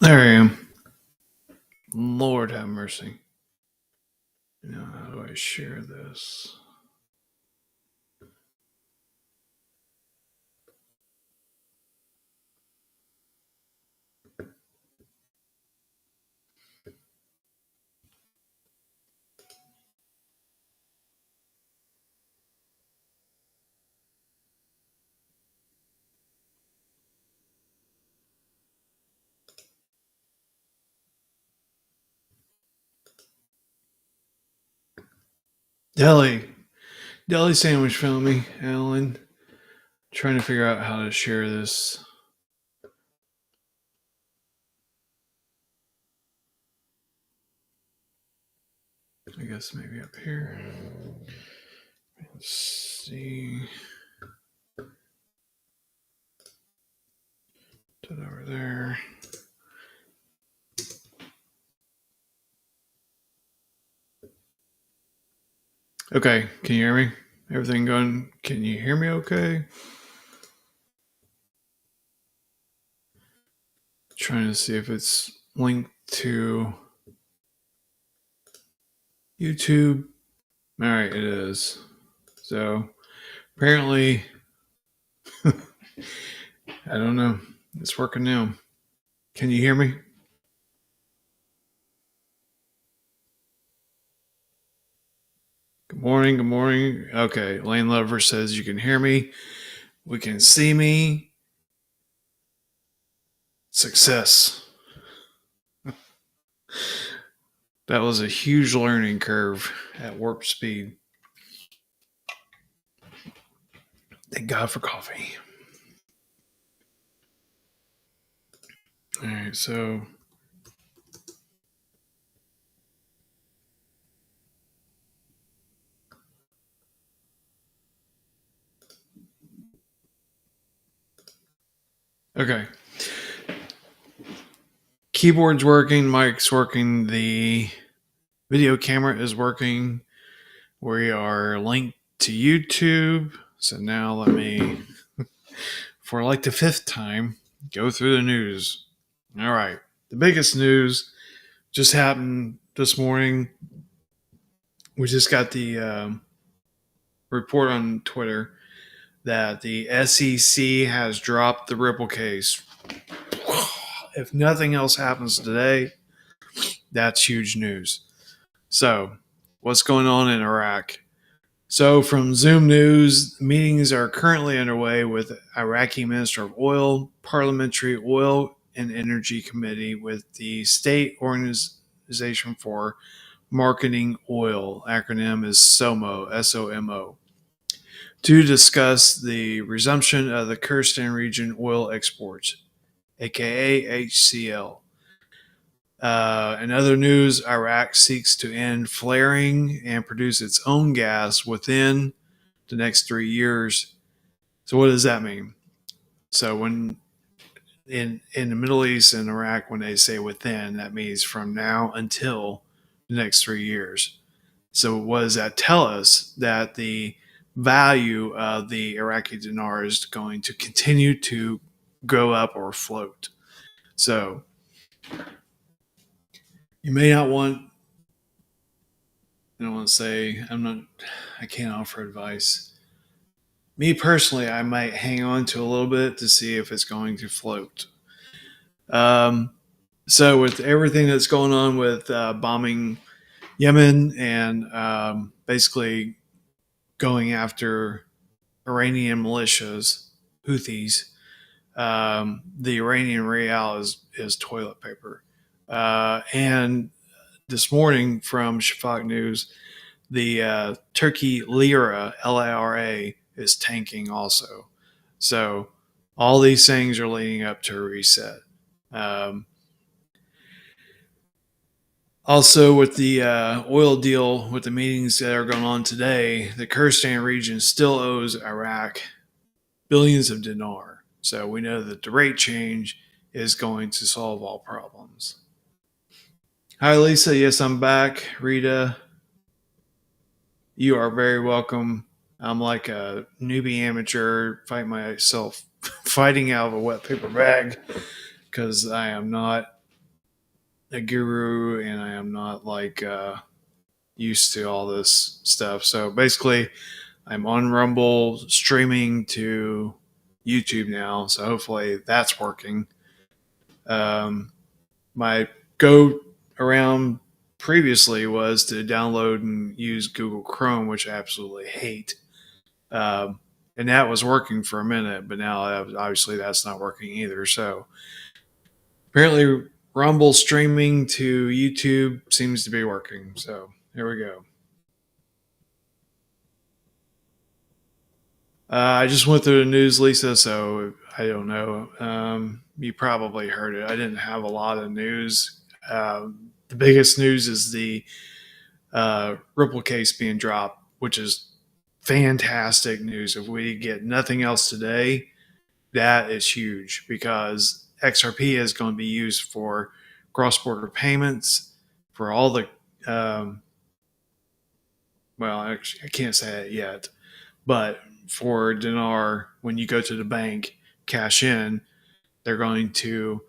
There I am. Lord have mercy. Now, how do I share this? Deli. Deli sandwich found me, Alan. Trying to figure out how to share this. I guess maybe up here. Let's see. Put it over there. Okay, can you hear me? Everything going? Can you hear me okay? Trying to see if it's linked to YouTube. All right, it is. So apparently, I don't know. It's working now. Can you hear me? Good morning. Good morning. Okay. Lane Lover says you can hear me. We can see me. Success. That was a huge learning curve at warp speed. Thank God for coffee. All right. So, okay. Keyboard's working. Mic's working. The video camera is working. We are linked to YouTube. So now let me, for like the fifth time, go through the news. All right. The biggest news just happened this morning. We just got the report on Twitter that the SEC has dropped the Ripple case. If nothing else happens today, that's huge news. So, what's going on in Iraq? So, from Zoom News, meetings are currently underway with Iraqi Minister of Oil, Parliamentary Oil and Energy Committee with the State Organization for Marketing Oil, acronym is SOMO, SOMO, to discuss the resumption of the Kurdistan region oil exports, aka HCL. In other news, Iraq seeks to end flaring and produce its own gas within the next 3 years. So, what does that mean? So, when in the Middle East and Iraq, when they say within, that means from now until the next 3 years. So, what does that tell us? That the value of the Iraqi dinar is going to continue to go up or float. So, you may not want, I don't want to say, I can't offer advice. Me personally, I might hang on to a little bit to see if it's going to float. So, with everything that's going on with bombing Yemen and basically going after Iranian militias, Houthis, the Iranian real is toilet paper. And this morning from Shafak News, the Turkey lira, LIRA, is tanking also. So all these things are leading up to a reset. Um, Also, with the oil deal, with the meetings that are going on today, the Kurdistan region still owes Iraq billions of dinar. So we know that the rate change is going to solve all problems. Hi, Lisa. Yes, I'm back. Rita, you are very welcome. I'm like a newbie amateur fighting myself, fighting out of a wet paper bag because I am not a guru and I am not like used to all this stuff. So basically, I'm on Rumble streaming to YouTube now. So hopefully that's working. Um, my go around previously was to download and use Google Chrome, which I absolutely hate. And that was working for a minute, but now obviously that's not working either. So apparently, Rumble streaming to YouTube seems to be working. So here we go. I just went through the news, Lisa, so I don't know. You probably heard it. I didn't have a lot of news. The biggest news is the Ripple case being dropped, which is fantastic news. If we get nothing else today, that is huge because XRP is going to be used for cross border payments for all the, um, well, actually, I can't say it yet, but for dinar, when you go to the bank, cash in, they're going to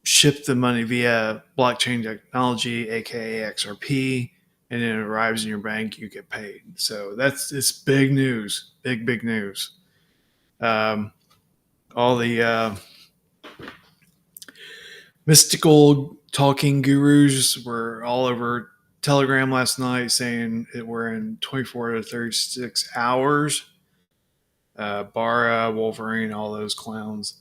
ship the money via blockchain technology, aka XRP, and then it arrives in your bank, you get paid. So it's big news, big news. Um, all the mystical talking gurus were all over Telegram last night saying it we're in 24 to 36 hours. Bara, Wolverine, all those clowns.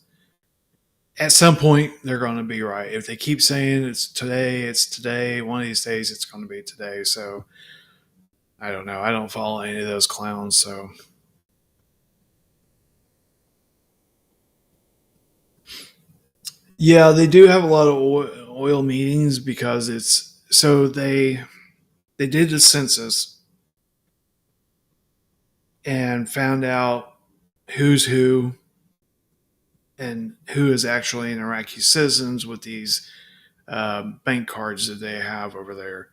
At some point, they're going to be right. If they keep saying it's today, it's today. One of these days, it's going to be today. So I don't know. I don't follow any of those clowns. So yeah, they do have a lot of oil meetings because it's so they did a census and found out who's who and who is actually an Iraqi citizens with these bank cards that they have over there.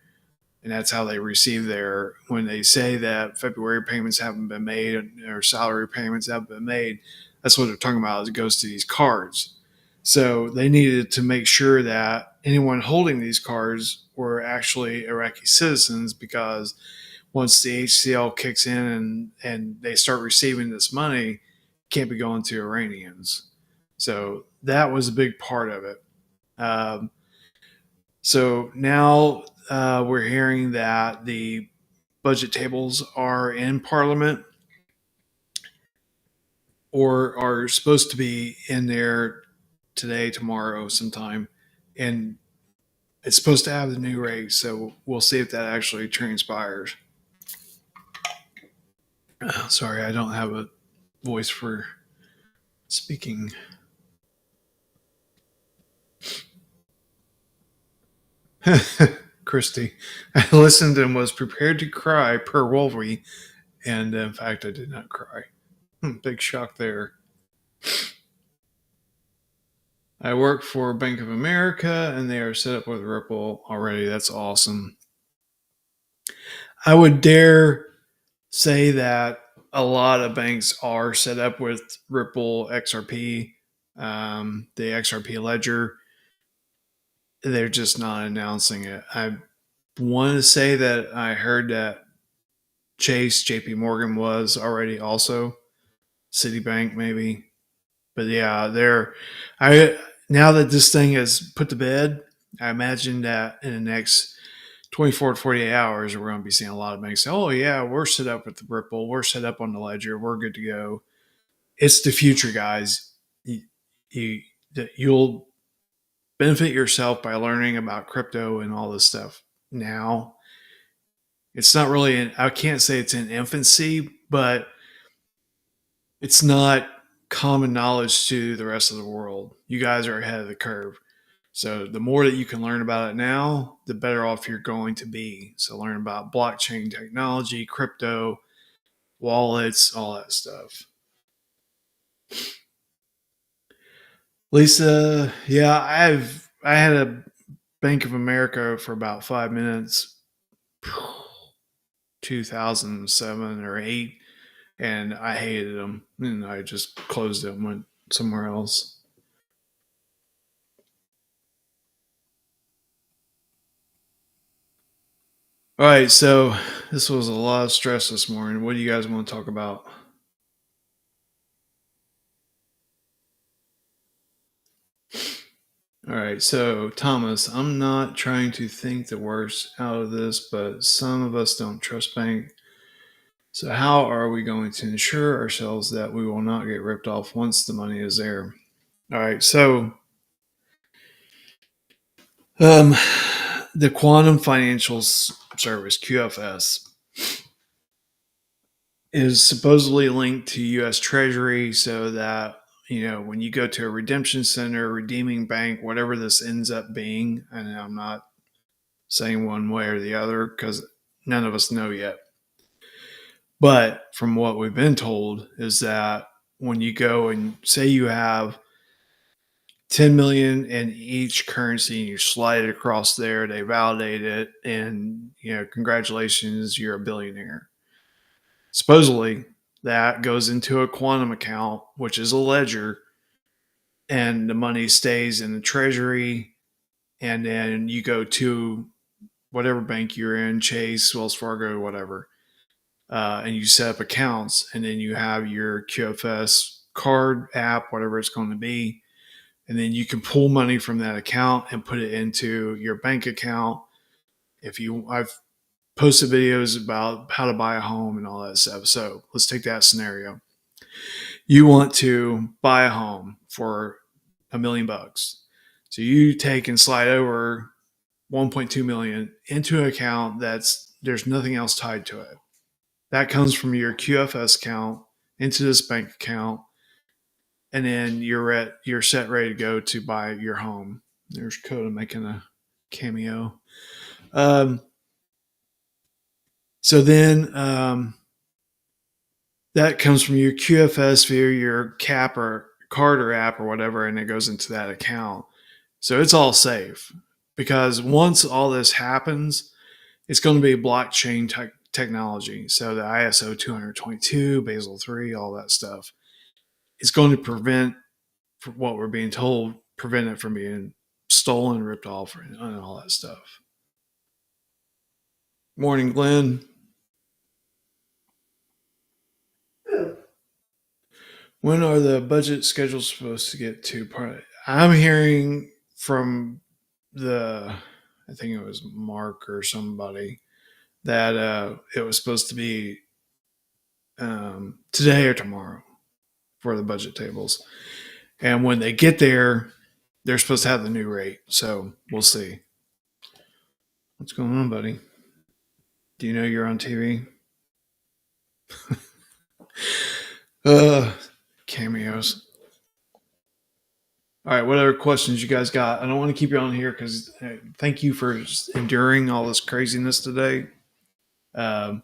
And that's how they receive their, when they say that February payments haven't been made or salary payments haven't been made, that's what they're talking about is it goes to these cards. So they needed to make sure that anyone holding these cards were actually Iraqi citizens because once the HCL kicks in and they start receiving this money, it can't be going to Iranians. So that was a big part of it. Um, so now we're hearing that the budget tables are in Parliament or are supposed to be in there today, tomorrow, sometime. And it's supposed to have the new rates. So we'll see if that actually transpires. Sorry, I don't have a voice for speaking. Christy. I listened and was prepared to cry per Wolverine, and in fact, I did not cry. Big shock there. I work for Bank of America, and they are set up with Ripple already. That's awesome. I would dare say that a lot of banks are set up with Ripple XRP, the XRP ledger. They're just not announcing it. I want to say that I heard that Chase, JP Morgan was already also Citibank, maybe. But yeah, they're I now that this thing is put to bed, I imagine that in the next 24 to 48 hours, we're going to be seeing a lot of banks say, oh, yeah, we're set up with the Ripple. We're set up on the ledger. We're good to go. It's the future, guys. You, you'll benefit yourself by learning about crypto and all this stuff now. It's not really, I can't say it's in infancy, but it's not common knowledge to the rest of the world. You guys are ahead of the curve. So the more that you can learn about it now, the better off you're going to be. So learn about blockchain technology, crypto, wallets, all that stuff. Lisa, yeah, I had a Bank of America for about 5 minutes, 2007 or 8, and I hated them, and I just closed it and went somewhere else. All right, so this was a lot of stress this morning. What do you guys want to talk about? All right, so Thomas, I'm not trying to think the worst out of this, but some of us don't trust bank. So how are we going to ensure ourselves that we will not get ripped off once the money is there? All right, so um, the Quantum Financial Service (QFS) is supposedly linked to U.S. Treasury, so that when you go to a redemption center, redeeming bank, whatever this ends up being, and I'm not saying one way or the other because none of us know yet. But from what we've been told is that when you go and say you have 10 million in each currency and you slide it across there, they validate it, and congratulations, you're a billionaire. Supposedly, that goes into a quantum account, which is a ledger, and the money stays in the treasury. And then you go to whatever bank you're in, Chase, Wells Fargo, whatever, and you set up accounts, and then you have your QFS card app, whatever it's going to be, and then you can pull money from that account and put it into your bank account. I've posted videos about how to buy a home and all that stuff. So let's take that scenario. You want to buy a home for $1 million. So you take and slide over 1.2 million into an account there's nothing else tied to it. That comes from your QFS account into this bank account, and then you're set ready to go to buy your home. There's Coda making a cameo. So then that comes from your QFS via your cap or card or app or whatever, and it goes into that account. So it's all safe because once all this happens, it's going to be blockchain technology. So the ISO 222, Basel 3, all that stuff. It's going to prevent, from what we're being told, prevent it from being stolen, ripped off, and all that stuff. Morning, Glenn. When are the budget schedules supposed to get to? I'm hearing from I think it was Mark or somebody, that it was supposed to be today or tomorrow for the budget tables. And when they get there, they're supposed to have the new rate. So we'll see. What's going on, buddy? Do you know you're on TV? uh, Cameos. All right, what other questions you guys got? I don't want to keep you on here because thank you for enduring all this craziness today. So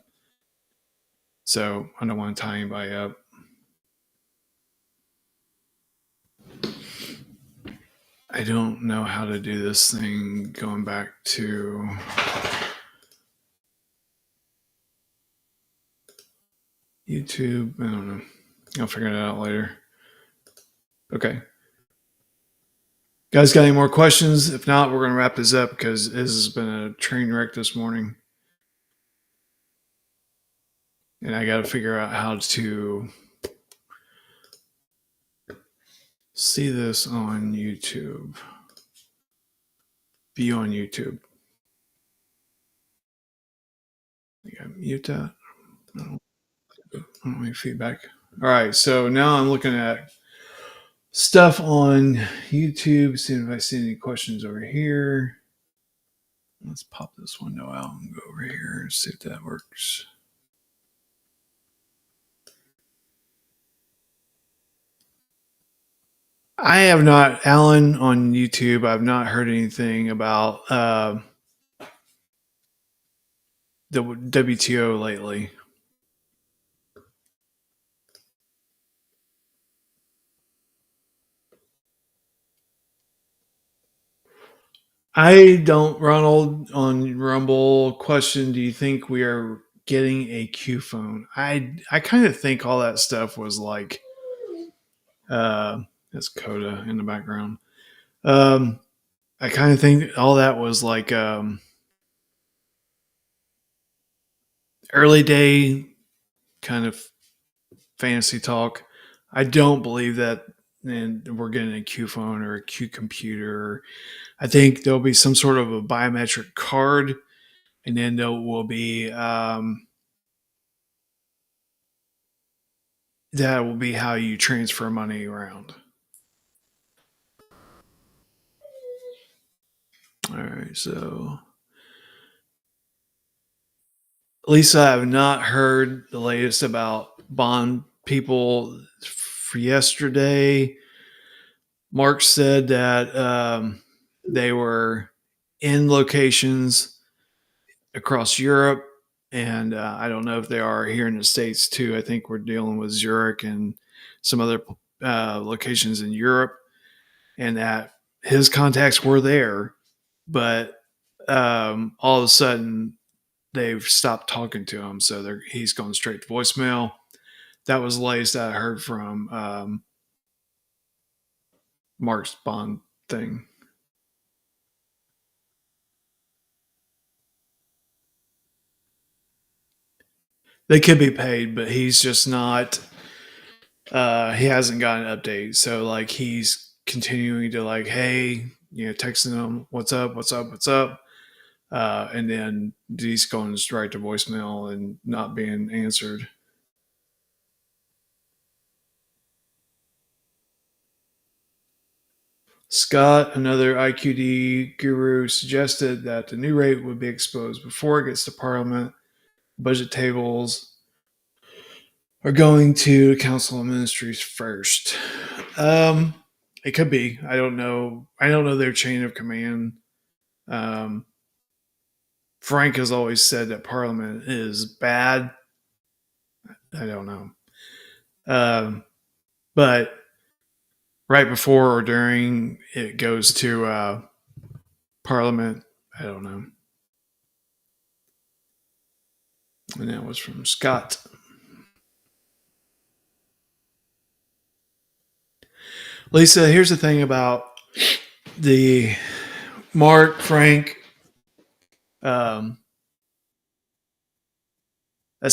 I don't want to tie anybody up. I don't know how to do this thing going back to YouTube. I don't know. I'll figure it out later. Okay. Guys, got any more questions? If not, we're going to wrap this up because this has been a train wreck this morning. And I got to figure out how to see this on YouTube. View on YouTube. I got to mute that. I don't need feedback. All right. So now I'm looking at stuff on YouTube, seeing if I see any questions over here. Let's pop this window out and go over here and see if that works. I have not, Alan, on YouTube, I've not heard anything about the WTO lately. I don't, Ronald, on Rumble question, do you think we are getting a Q phone? I kind of think all that stuff was like, that's Coda in the background. I kind of think all that was like early day kind of fantasy talk. I don't believe that and we're getting a Q phone or a Q computer. I think there'll be some sort of a biometric card, and then there will be that will be how you transfer money around. All right, so Lisa, I have not heard the latest about bond people. For yesterday, Mark said that they were in locations across Europe, and I don't know if they are here in the States too. I think we're dealing with Zurich and some other locations in Europe, and that his contacts were there, but all of a sudden they've stopped talking to him, so he's gone straight to voicemail. That was the latest I heard from Mark's bond thing. They could be paid, but he's just not. He hasn't got an update, so like he's continuing to like, hey, texting him, what's up, what's up, what's up, and then he's going straight to voicemail and not being answered. Scott, another IQD guru, suggested that the new rate would be exposed before it gets to Parliament. Budget tables are going to Council of Ministries first. Um, it could be. I don't know. I don't know their chain of command. Um, Frank has always said that Parliament is bad. I don't know. But right before or during it goes to Parliament, I don't know. And that was from Scott. Lisa, here's the thing about the Mark, Frank. That's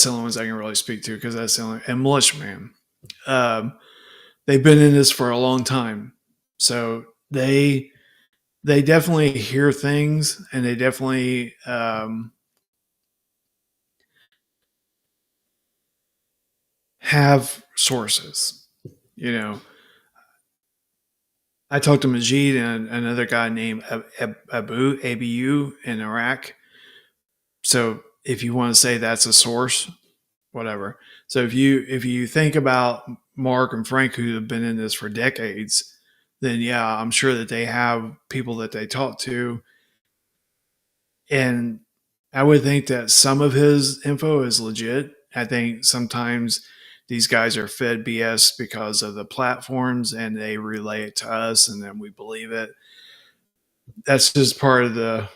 the only ones I can really speak to because that's the only, and Militiaman. Um, they've been in this for a long time. So they definitely hear things and they definitely have sources. You know, I talked to Majid and another guy named Abu in Iraq. So if you want to say that's a source, whatever. So if you think about Mark and Frank who have been in this for decades, then yeah, I'm sure that they have people that they talk to, and I would think that some of his info is legit. I think sometimes these guys are fed BS because of the platforms and they relay it to us and then we believe it. That's just part of the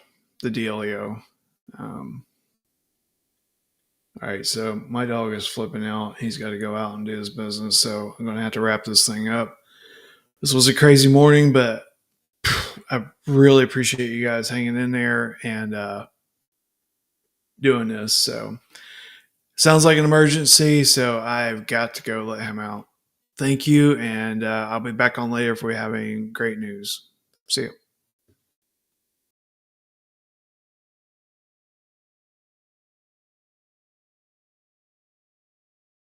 dealio. Um, all right, so my dog is flipping out. He's got to go out and do his business, so I'm going to have to wrap this thing up. This was a crazy morning, but I really appreciate you guys hanging in there and doing this. So sounds like an emergency, so I've got to go let him out. Thank you, and I'll be back on later if we have any great news. See you.